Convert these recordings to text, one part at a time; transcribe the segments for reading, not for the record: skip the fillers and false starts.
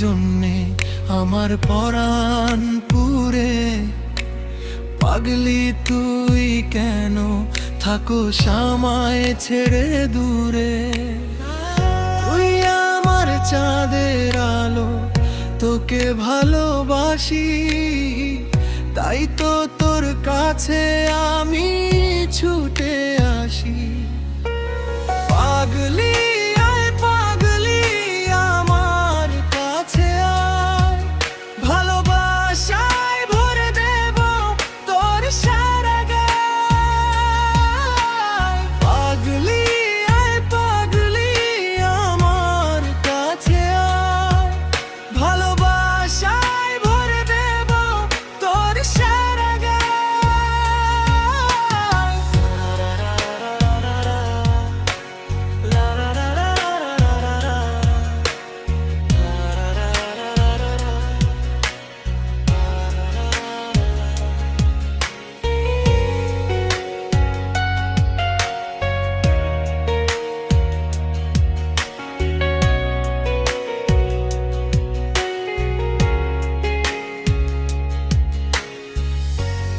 জন্যে আমার পরাণ পুরে। পাগলি তুই কেন থাকোস আমায় ছেড়ে দূরে? তুই আমার চাঁদের আলো, তোকে ভালোবাসি, তাই তো তোর কাছে আমি ছুটে আসি। পাগলি আয় পাগলি আমার কাছে আয়, ভালোবাসায় ভরে দেব তোর সারা গায়। পাগলি আয় পাগলি আমার কাছে আয়, ভালোবাসায় ভরে দেব তোর সারা গায়।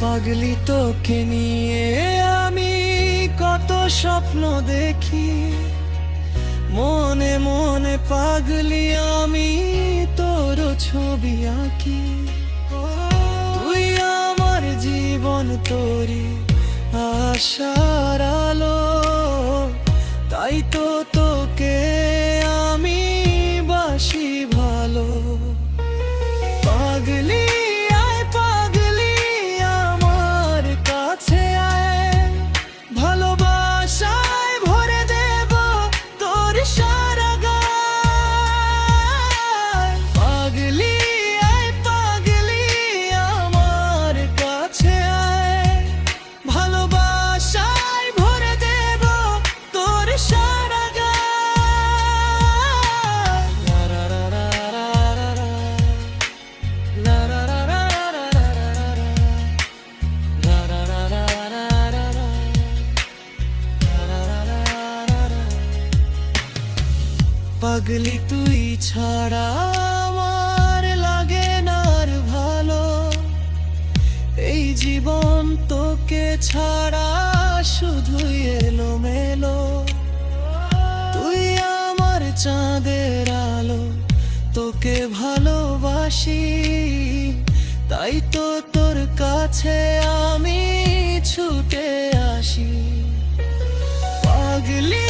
পাগলি তোকে নিয়ে আমি কত স্বপ্ন দেখি, মনে মনে পাগলি আমি তোর ছবি আঁকি। তুই আমার জীবন তোরি আশার আলো, তাই তো তোকে আমি বাসি ভালো। পাগলি আয় পাগলি আমার কাছে আয়, ভালোবাসায় ভরে দেব তোর সারা গায়। পাগলি আয় পাগলি আমার কাছে আয়, ভালোবাসায় ভরে দেব তোর সারা গায়। লা লা লা লা লা লা, লা লা লা লা লা লা লা, লা লা লা লা লা লা, লা লা লা লা লা। পাগলি তুই ছাড়া আমার লাগে না আর ভালো, এই জীবন তোকে ছাড়া শুধুই এলোমেলো। তুই আমার চাঁদের আলো, তোকে ভালোবাসি, তাই তো তোর কাছে আমি ছুটে আসি। পাগলি